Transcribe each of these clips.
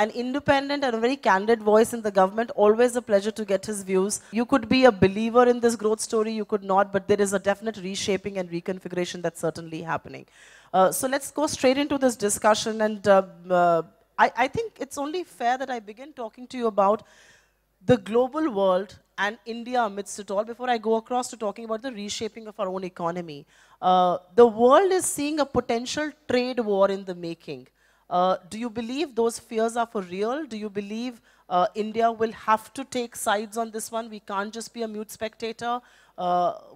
an independent and a very candid voice in the government. Always a pleasure to get his views. You could be a believer in this growth story, you could not, but there is a definite reshaping and reconfiguration that's certainly happening. So let's go straight into this discussion, and I think it's only fair that I begin talking to you about the global world and India amidst it all before I go across to talking about the reshaping of our own economy. The world is seeing a potential trade war in the making. Do you believe those fears are for real? Do you believe India will have to take sides on this one? We can't just be a mute spectator.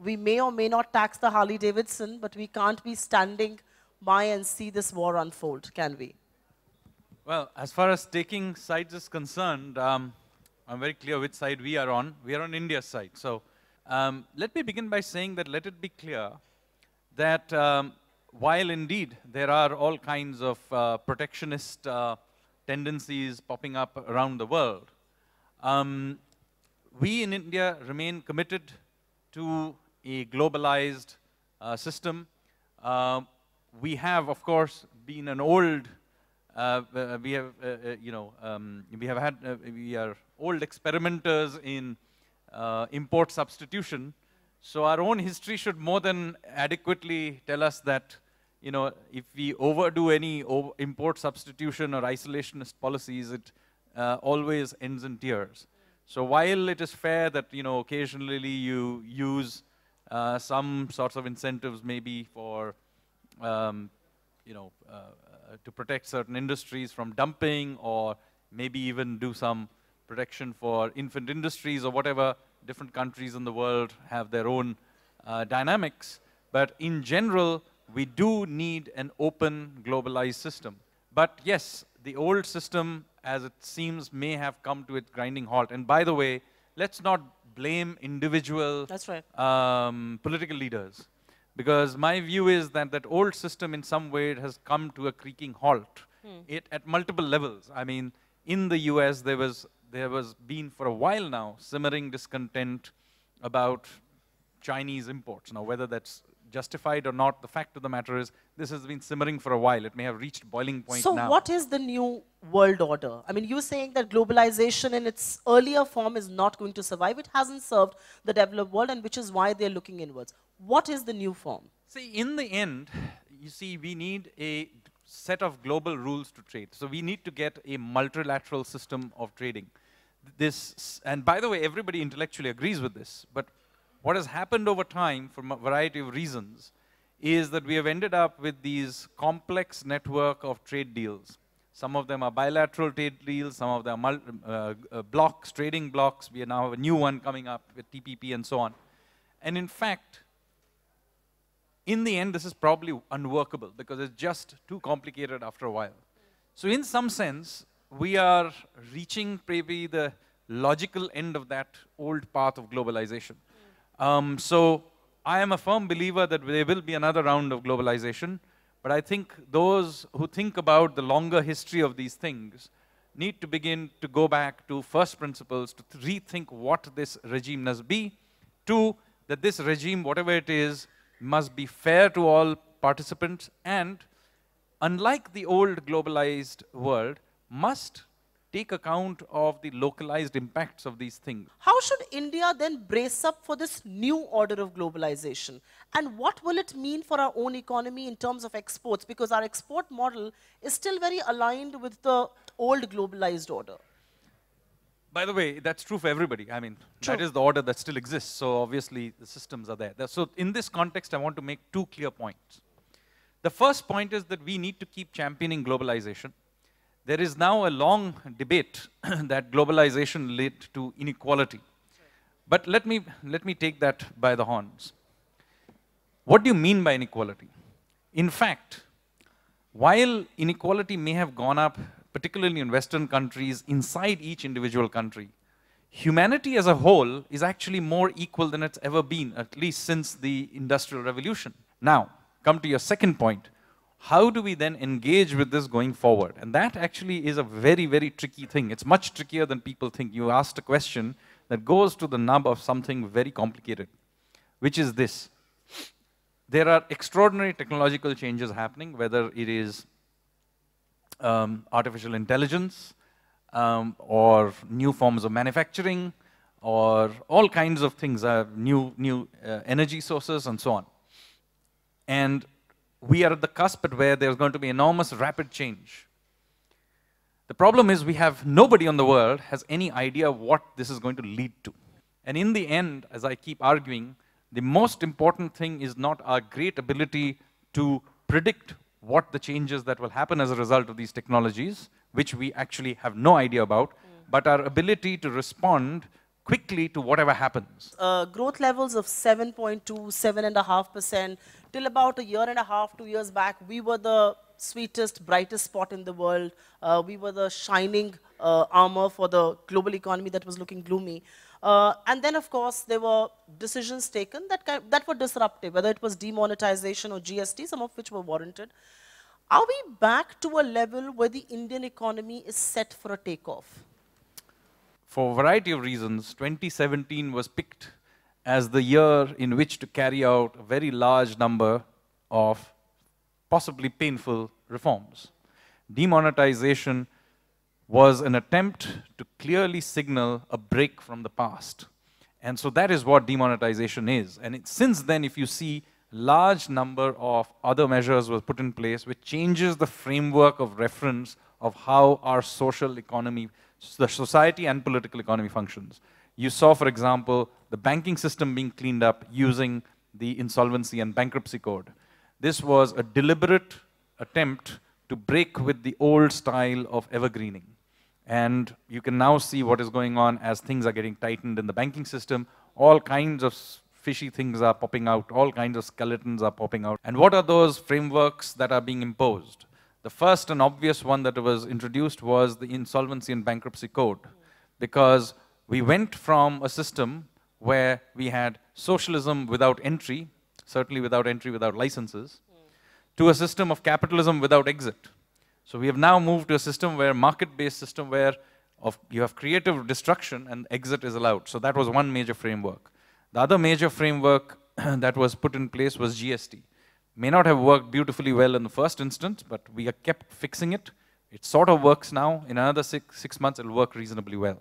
We may or may not tax the Harley Davidson, but we can't be standing by and see this war unfold, can we? Well, as far as taking sides is concerned, I'm very clear which side we are on. We are on India's side. So let me begin by saying that let it be clear that while indeed there are all kinds of protectionist tendencies popping up around the world, we in India remain committed to a globalized system. We have, of course, been an old, we are old experimenters in import substitution. So our own history should more than adequately tell us that, you know, if we overdo any import substitution or isolationist policies, it always ends in tears. So while it is fair that, you know, occasionally you use some sorts of incentives maybe for, to protect certain industries from dumping, or maybe even do some protection for infant industries or whatever, different countries in the world have their own dynamics. But in general, we do need an open, globalized system. But yes, the old system, as it seems, may have come to its grinding halt. And by the way, let's not blame individual political leaders. Because my view is that that old system in some way has come to a creaking halt at multiple levels. I mean, in the US, there was been for a while now simmering discontent about Chinese imports. Now, whether that's justified or not, the fact of the matter is this has been simmering for a while. It may have reached boiling point now. So what is the new world order? I mean, you're saying that globalization in its earlier form is not going to survive. It hasn't served the developed world, and which is why they're looking inwards. What is the new form? See, in the end, you see, we need a set of global rules to trade. So we need to get a multilateral system of trading. This, and by the way, everybody intellectually agrees with this, but what has happened over time, for a variety of reasons, is that we have ended up with these complex network of trade deals. Some of them are bilateral trade deals, some of them are blocks, trading blocks. We now have a new one coming up with TPP and so on. And in fact, in the end, this is probably unworkable because it's just too complicated after a while. So in some sense, we are reaching maybe the logical end of that old path of globalization. So I am a firm believer that there will be another round of globalization, but I think those who think about the longer history of these things need to begin to go back to first principles, to rethink what this regime must be. Two, that this regime, whatever it is, must be fair to all participants, and unlike the old globalized world, must take account of the localized impacts of these things. How should India then brace up for this new order of globalization? And what will it mean for our own economy in terms of exports? Because our export model is still very aligned with the old globalized order. By the way, that's true for everybody. I mean, that is the order that still exists. So obviously, the systems are there. So in this context, I want to make two clear points. The first point is that we need to keep championing globalization. There is now a long debate that globalization led to inequality. But let me take that by the horns. What do you mean by inequality? In fact, while inequality may have gone up, particularly in Western countries, inside each individual country, humanity as a whole is actually more equal than it's ever been, at least since the Industrial Revolution. Now, come to your second point. How do we then engage with this going forward? And that actually is a very, very tricky thing. It's much trickier than people think. You asked a question that goes to the nub of something very complicated, which is this. There are extraordinary technological changes happening, whether it is artificial intelligence, or new forms of manufacturing, or all kinds of things, new energy sources and so on. And we are at the cusp at where there's going to be enormous rapid change. The problem is we have nobody in the world has any idea what this is going to lead to. And in the end, as I keep arguing, the most important thing is not our great ability to predict what the changes that will happen as a result of these technologies, which we actually have no idea about, but our ability to respond quickly to whatever happens. Growth levels of 7.2, 7.5%, till about a year and a half, 2 years back, we were the sweetest, brightest spot in the world. We were the shining armor for the global economy that was looking gloomy. And then, of course, there were decisions taken that were disruptive, whether it was demonetization or GST, some of which were warranted. Are we back to a level where the Indian economy is set for a takeoff? For a variety of reasons, 2017 was picked as the year in which to carry out a very large number of possibly painful reforms. Demonetization was an attempt to clearly signal a break from the past. And so that is what demonetization is. And since then, if you see, large number of other measures were put in place which changes the framework of reference of how our social economy, the society and political economy functions. You saw, for example, the banking system being cleaned up using the Insolvency and Bankruptcy Code. This was a deliberate attempt to break with the old style of evergreening. And you can now see what is going on as things are getting tightened in the banking system. All kinds of fishy things are popping out. All kinds of skeletons are popping out. And what are those frameworks that are being imposed? The first and obvious one that was introduced was the Insolvency and Bankruptcy Code. Because we went from a system where we had socialism without entry, certainly without entry, without licenses, to a system of capitalism without exit. So we have now moved to a system where market-based system where you have creative destruction and exit is allowed. So that was one major framework. The other major framework that was put in place was GST. May not have worked beautifully well in the first instance, but we have kept fixing it. It sort of works now. In another six months, it'll work reasonably well.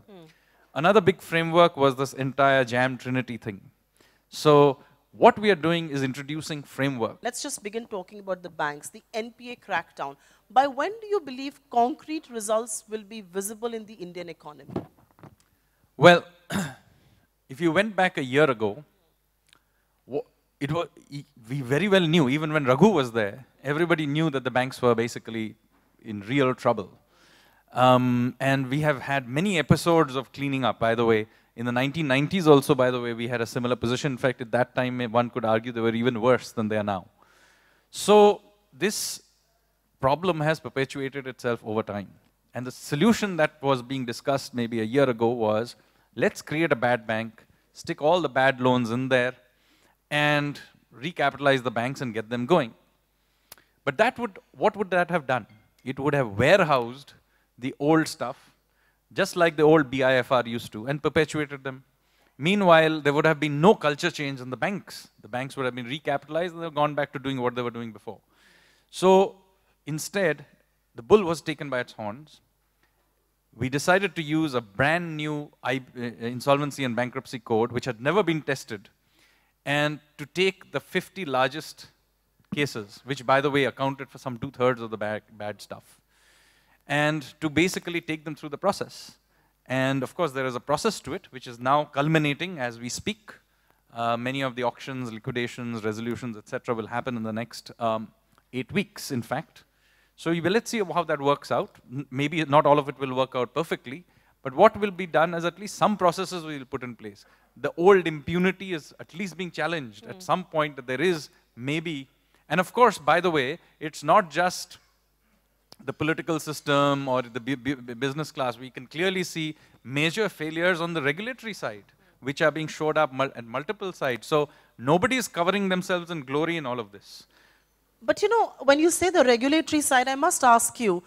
Another big framework was this entire jam trinity thing. So what we are doing is introducing framework. Let's just begin talking about the banks, the NPA crackdown. By when do you believe concrete results will be visible in the Indian economy? Well, if you went back a year ago, we very well knew, even when Raghu was there, everybody knew that the banks were basically in real trouble. And we have had many episodes of cleaning up, by the way. In the 1990s also, by the way, we had a similar position. In fact, at that time, one could argue they were even worse than they are now. So this problem has perpetuated itself over time. And the solution that was being discussed maybe a year ago was, let's create a bad bank, stick all the bad loans in there, and recapitalize the banks and get them going. But what would that have done? It would have warehoused the old stuff, just like the old BIFR used to, and perpetuated them. Meanwhile, there would have been no culture change in the banks. The banks would have been recapitalized and they've gone back to doing what they were doing before. So instead, the bull was taken by its horns. We decided to use a brand new Insolvency and Bankruptcy Code, which had never been tested, and to take the 50 largest cases, which by the way accounted for some 2/3 of the bad stuff, and to basically take them through the process. And of course, there is a process to it, which is now culminating as we speak. Many of the auctions, liquidations, resolutions, etc. will happen in the next 8 weeks, in fact. So let's see how that works out. Maybe not all of it will work out perfectly, but what will be done is at least some processes we will put in place. The old impunity is at least being challenged at some point. That there is maybe, and of course, by the way, it's not just the political system or the business class. We can clearly see major failures on the regulatory side, which are being showed up at multiple sides. So nobody is covering themselves in glory in all of this. But you know, when you say the regulatory side, I must ask you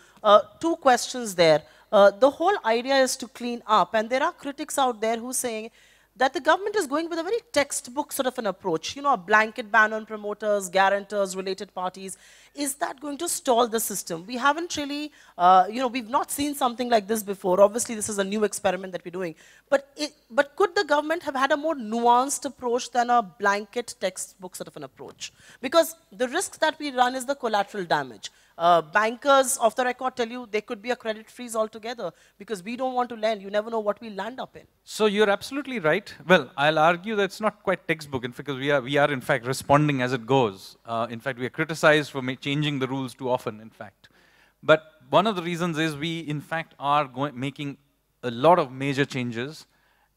two questions there. The whole idea is to clean up, and there are critics out there who are saying that the government is going with a very textbook sort of an approach, you know, a blanket ban on promoters, guarantors, related parties. Is that going to stall the system? We haven't really, you know, we've not seen something like this before. Obviously, this is a new experiment that we're doing. But could the government have had a more nuanced approach than a blanket textbook sort of an approach? Because the risk that we run is the collateral damage. Bankers, off the record, tell you there could be a credit freeze altogether because we don't want to lend. You never know what we land up in. So you're absolutely right. Well, I'll argue that it's not quite textbook, because we are in fact responding as it goes. In fact, we are criticized for changing the rules too often, in fact. But one of the reasons is we, in fact, are making a lot of major changes.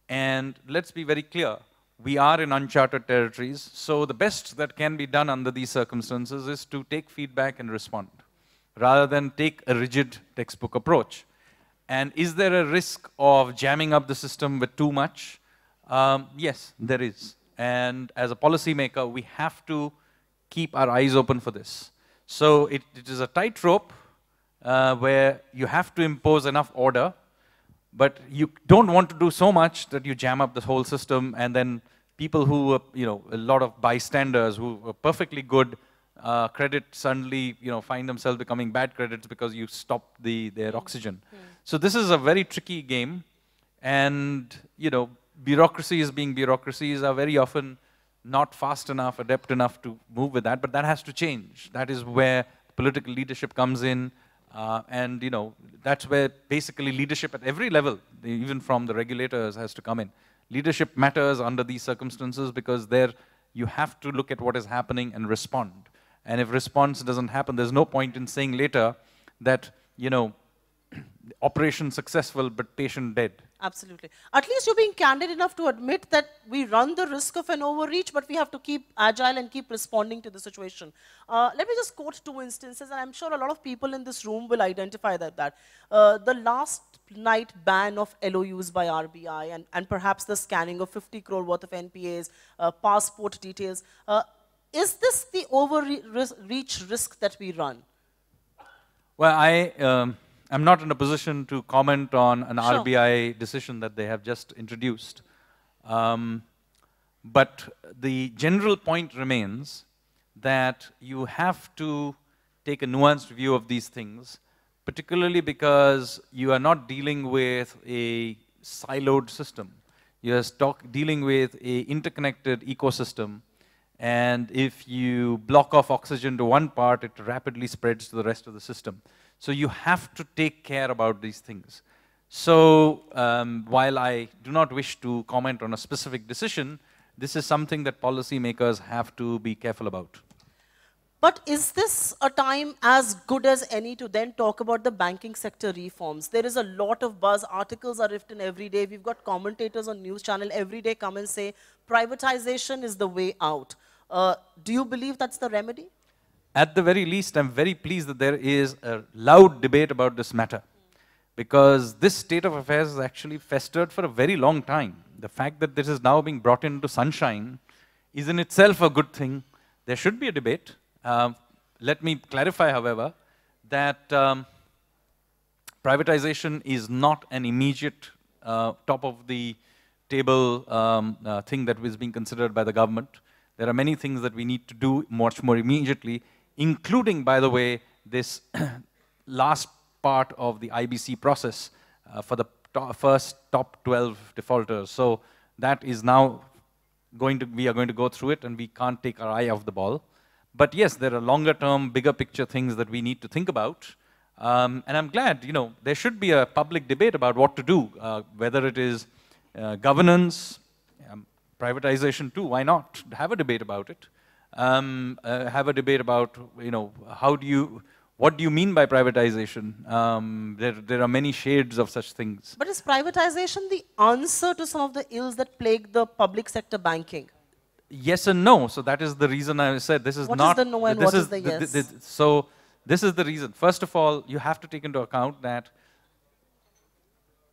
And let's be very clear, we are in uncharted territories. So the best that can be done under these circumstances is to take feedback and respond, rather than take a rigid textbook approach. And is there a risk of jamming up the system with too much? Yes, there is. And as a policymaker, we have to keep our eyes open for this. So it is a tightrope where you have to impose enough order, but you don't want to do so much that you jam up the whole system, and then people who, you know, a lot of bystanders who are perfectly good credit suddenly, you know, find themselves becoming bad credits because you stop their oxygen. So this is a very tricky game, and, you know, bureaucracies being bureaucracies are very often not fast enough, adept enough to move with that, but that has to change. That is where political leadership comes in, and, you know, that's where basically leadership at every level, even from the regulators, has to come in. Leadership matters under these circumstances because there you have to look at what is happening and respond. And if response doesn't happen, there's no point in saying later that, you know, operation successful but patient dead. Absolutely. At least you're being candid enough to admit that we run the risk of an overreach, but we have to keep agile and keep responding to the situation. Let me just quote two instances, and I'm sure a lot of people in this room will identify that. The last night ban of LOUs by RBI and perhaps the scanning of 50 crore worth of NPAs, passport details. Is this the overreach risk that we run? Well, I'm not in a position to comment on an Sure. RBI decision that they have just introduced. But the general point remains that you have to take a nuanced view of these things, particularly because you are not dealing with a siloed system. You are dealing with an interconnected ecosystem, and if you block off oxygen to one part, it rapidly spreads to the rest of the system. So you have to take care about these things. So while I do not wish to comment on a specific decision, this is something that policymakers have to be careful about. But is this a time as good as any to then talk about the banking sector reforms? There is a lot of buzz. Articles are written every day. We've got commentators on news channel every day come and say privatization is the way out. Do you believe that's the remedy? At the very least, I'm very pleased that there is a loud debate about this matter, because this state of affairs has actually festered for a very long time. The fact that this is now being brought into sunshine is in itself a good thing. There should be a debate. Let me clarify, however, that privatization is not an immediate top of the table thing that is being considered by the government. There are many things that we need to do much more immediately, including, by the way, this last part of the IBC process for the first top 12 defaulters. So that is now we are going to go through it, and we can't take our eye off the ball. But yes, there are longer term, bigger picture things that we need to think about. And I'm glad, you know, there should be a public debate about what to do, whether it is governance, privatization too, why not? Have a debate about it. Have a debate about, you know, what do you mean by privatization? There are many shades of such things. But is privatization the answer to some of the ills that plague the public sector banking? Yes and no. So that is the reason I said this is what not. What is the no and what is the yes? So this is the reason. First of all, you have to take into account that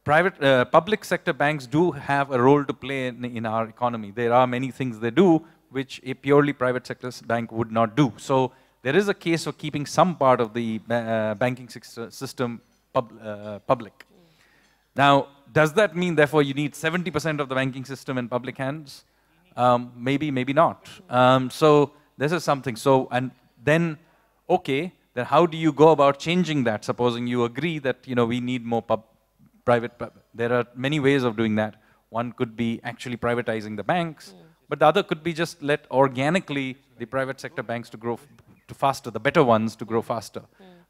public sector banks do have a role to play in our economy. There are many things they do which a purely private sector bank would not do. So there is a case for keeping some part of the banking system public. Now, Does that mean, therefore, you need 70% of the banking system in public hands? Maybe, maybe not. So this is something. So, and then, okay, then how do you go about changing that? Supposing you agree that, you know, we need more private, there are many ways of doing that. One could be actually privatizing the banks, but the other could be just let organically the private sector banks to grow faster, the better ones to grow faster.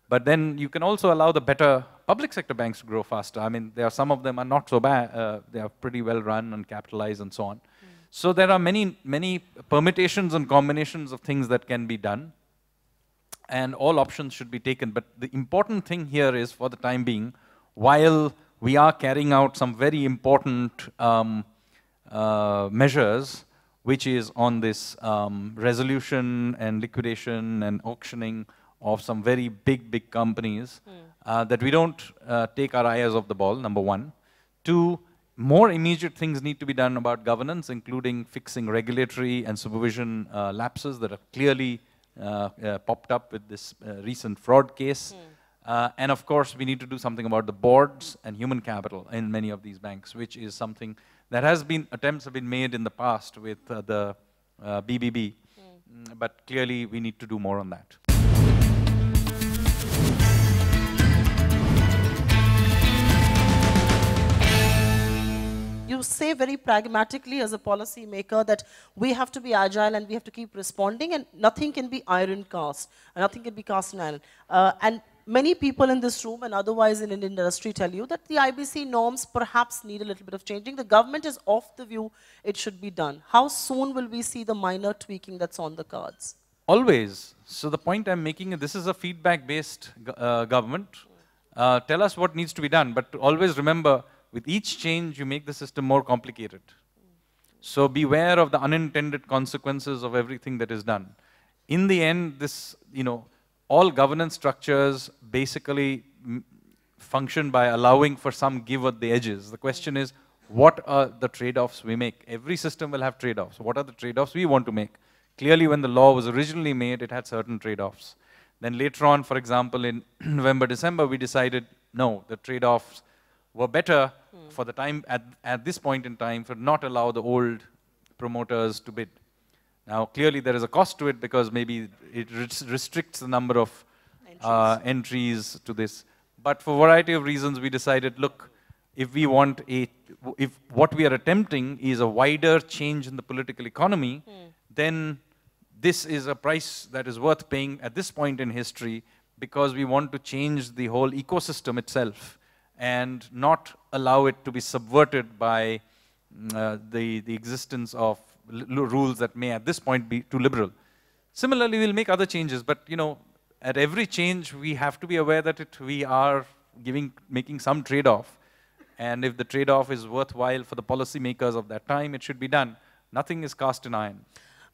But then you can also allow the better public sector banks to grow faster. I mean, there are some of them are not so bad. They are pretty well run and capitalized and so on. So there are many permutations and combinations of things that can be done. And all options should be taken. But the important thing here is, for the time being, while we are carrying out some very important measures, which is on this resolution and liquidation and auctioning of some very big companies, that we don't take our eyes off the ball, number one. Two, more immediate things need to be done about governance, including fixing regulatory and supervision lapses that have clearly popped up with this recent fraud case. And of course, we need to do something about the boards and human capital in many of these banks, which is something that has been, attempts have been made in the past with the BBB. But clearly, we need to do more on that. You say very pragmatically as a policy maker that we have to be agile and we have to keep responding, and nothing can be iron cast, and nothing can be cast in iron. And many people in this room and otherwise in Indian industry tell you that the IBC norms perhaps need a little bit of changing. The government is of the view it should be done. How soon will we see the minor tweaking that's on the cards? Always. So the point I'm making is, this is a feedback-based government. Tell us what needs to be done, but always remember, with each change, you make the system more complicated. So beware of the unintended consequences of everything that is done. In the end, this, you know, all governance structures basically function by allowing for some give at the edges. The question is, what are the trade-offs we make? Every system will have trade-offs. What are the trade-offs we want to make? Clearly, when the law was originally made, it had certain trade-offs. Then later on, for example, in November, December, we decided, no, the trade-offs were better for the time, at this point in time, for not allow the old promoters to bid. Now, clearly there is a cost to it, because maybe it restricts the number of entries to this. But for a variety of reasons, we decided, look, if we want if what we are attempting is a wider change in the political economy, then this is a price that is worth paying at this point in history, because we want to change the whole ecosystem itself and not allow it to be subverted by the existence of rules that may at this point be too liberal. Similarly, we'll make other changes, but you know, at every change we have to be aware that we are making some trade-off, and if the trade-off is worthwhile for the policymakers of that time, it should be done. Nothing is cast in iron.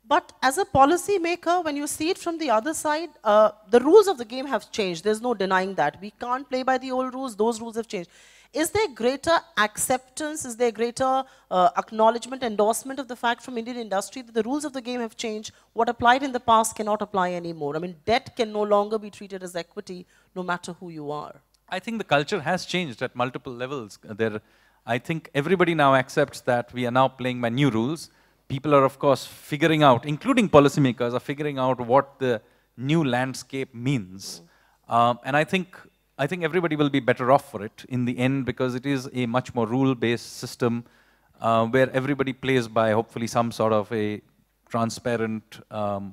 But as a policy maker, when you see it from the other side, the rules of the game have changed. There's no denying that. We can't play by the old rules. Those rules have changed. Is there greater acceptance? Is there greater acknowledgement, endorsement of the fact from Indian industry that the rules of the game have changed? What applied in the past cannot apply anymore. I mean, debt can no longer be treated as equity, no matter who you are. I think the culture has changed at multiple levels. I think everybody now accepts that we are now playing by new rules. People are, of course, figuring out, including policymakers, are figuring out what the new landscape means. And I think everybody will be better off for it in the end, because it is a much more rule-based system where everybody plays by, hopefully, some sort of a transparent, in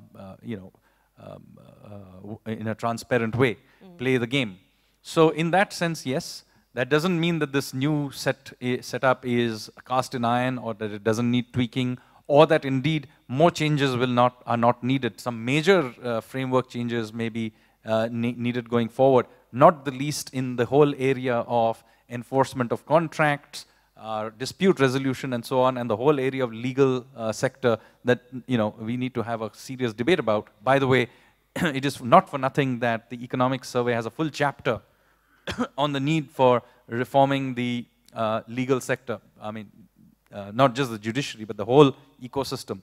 a transparent way, play the game. So in that sense, yes. That doesn't mean that this new setup is cast in iron, or that it doesn't need tweaking, or that indeed more changes are not needed. Some major framework changes may be needed going forward, not the least in the whole area of enforcement of contracts, dispute resolution and so on, and the whole area of legal sector that we need to have a serious debate about. By the way, it is not for nothing that the Economic Survey has a full chapter on the need for reforming the legal sector. I mean, not just the judiciary, but the whole ecosystem.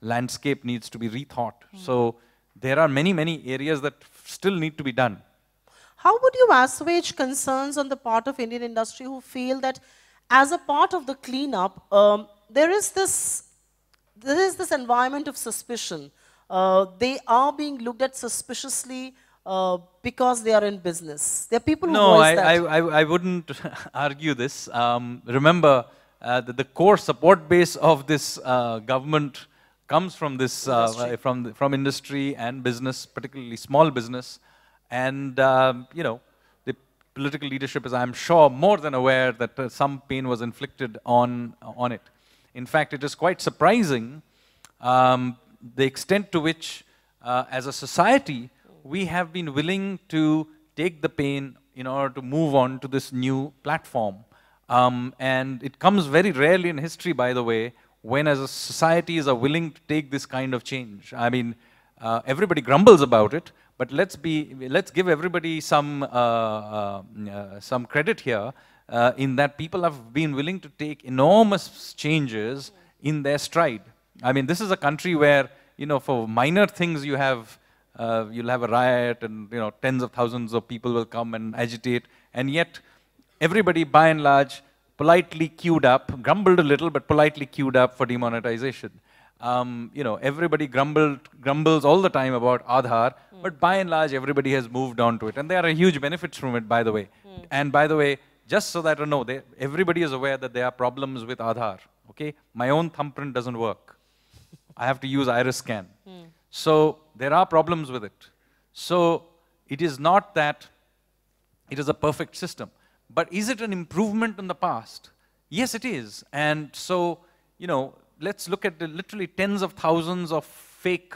Landscape needs to be rethought. So there are many areas that still need to be done. How would you assuage concerns on the part of Indian industry who feel that As a part of the cleanup, there is this environment of suspicion. They are being looked at suspiciously because they are in business. There are people who No, voice that. I wouldn't argue this. Remember, the core support base of this government comes from this, Industry. from industry and business, particularly small business. And, you know, the political leadership is, I'm sure, more than aware that some pain was inflicted on it. In fact, it is quite surprising the extent to which, as a society, we have been willing to take the pain in order to move on to this new platform. And it comes very rarely in history, by the way, when as a society is willing to take this kind of change. I mean, everybody grumbles about it, but let's give everybody some credit here in that people have been willing to take enormous changes in their stride. I mean, this is a country where, you know, for minor things you'll have a riot and, you know, tens of thousands of people will come and agitate, and yet everybody by and large politely queued up, grumbled a little, but politely queued up for demonetization. You know, everybody grumbles all the time about Aadhaar, but by and large everybody has moved on to it, and there are huge benefits from it, by the way. And by the way, just so that you know, everybody is aware that there are problems with Aadhaar. Okay, my own thumbprint doesn't work. I have to use iris scan. So there are problems with it. So it is not that it is a perfect system. But is it an improvement in the past? Yes, it is. And so, you know, let's look at the literally tens of thousands of fake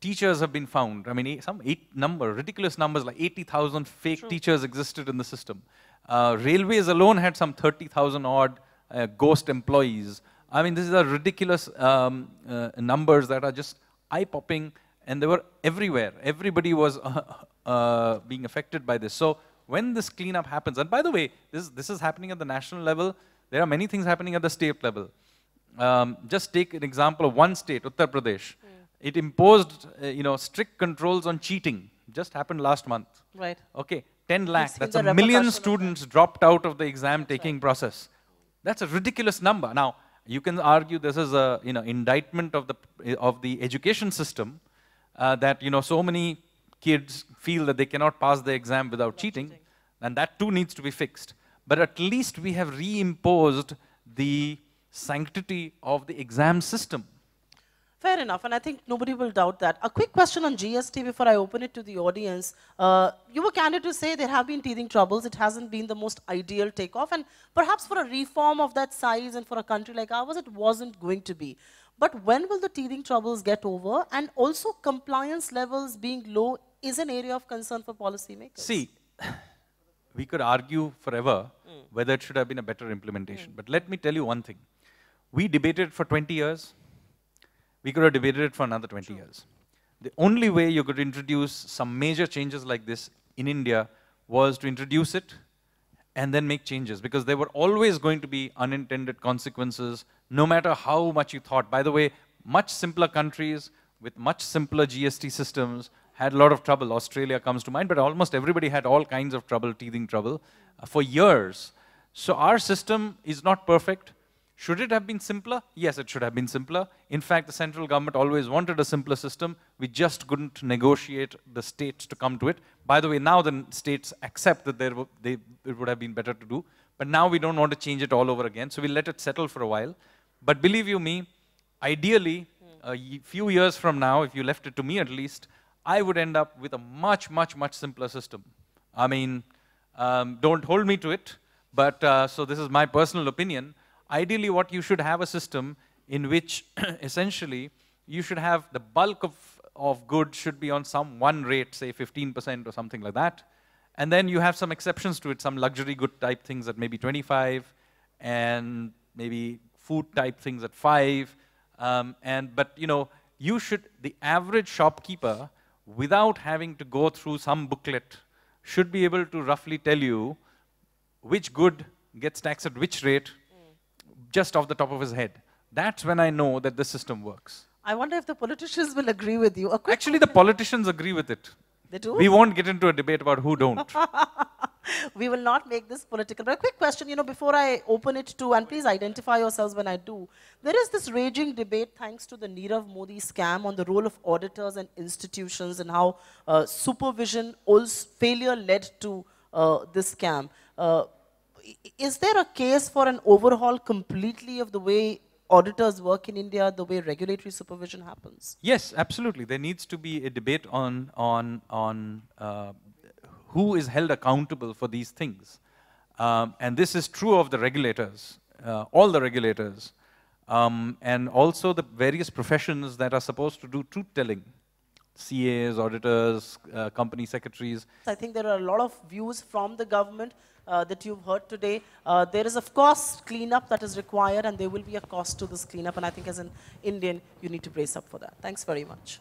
teachers have been found. I mean, some ridiculous numbers like 80,000 fake teachers existed in the system. Railways alone had some 30,000 odd ghost employees. I mean, these are ridiculous numbers that are just eye-popping, and they were everywhere. Everybody was being affected by this. So when this cleanup happens, and by the way, this is happening at the national level, there are many things happening at the state level. Just take an example of one state, Uttar Pradesh. It imposed, you know, strict controls on cheating. Just happened last month. Right. Okay, 10 lakh. That's 1 million students dropped out of the exam taking process. That's a ridiculous number. Now, you can argue this is a, you know, indictment of the education system, that, you know, so many kids feel that they cannot pass the exam without cheating, and that too needs to be fixed. But at least we have reimposed the sanctity of the exam system. Fair enough, and I think nobody will doubt that. A quick question on GST before I open it to the audience. You were candid to say there have been teething troubles. It hasn't been the most ideal takeoff, and perhaps for a reform of that size and for a country like ours, it wasn't going to be. But when will the teething troubles get over? And also compliance levels being low is an area of concern for policymakers. See, we could argue forever whether it should have been a better implementation. But let me tell you one thing. We debated for 20 years. We could have debated it for another 20 years. The only way you could introduce some major changes like this in India was to introduce it and then make changes, because there were always going to be unintended consequences, no matter how much you thought. By the way, much simpler countries with much simpler GST systems had a lot of trouble. Australia comes to mind, but almost everybody had all kinds of trouble, teething trouble, for years. So our system is not perfect. Should it have been simpler? Yes, it should have been simpler. In fact, the central government always wanted a simpler system. We just couldn't negotiate the states to come to it. By the way, now the states accept that it would have been better to do. But now we don't want to change it all over again, so we let it settle for a while. But believe you me, ideally, a few years from now, if you left it to me at least, I would end up with a much, much, much simpler system. I mean, don't hold me to it, but so this is my personal opinion. Ideally, what you should have a system in which essentially you should have the bulk of goods should be on some one rate, say 15% or something like that. And then you have some exceptions to it, some luxury good type things at maybe 25, and maybe food type things at 5. But you know, the average shopkeeper, without having to go through some booklet, should be able to roughly tell you which good gets taxed at which rate, just off the top of his head. That's when I know that the system works. I wonder if the politicians will agree with you. Actually, the politicians agree with it. They do? We won't get into a debate about who don't. We will not make this political. But a quick question, before I open it to, and please identify yourselves when I do. There is this raging debate, thanks to the Nirav Modi scam, on the role of auditors and institutions and how supervision failure led to this scam. Is there a case for an overhaul completely of the way auditors work in India, the way regulatory supervision happens? Yes, absolutely. There needs to be a debate on who is held accountable for these things. And this is true of the regulators, all the regulators, and also the various professions that are supposed to do truth-telling. CAs, auditors, company secretaries. I think there are a lot of views from the government that you've heard today. There is, of course, cleanup that is required, and there will be a cost to this cleanup. And I think as an Indian, you need to brace up for that. Thanks very much.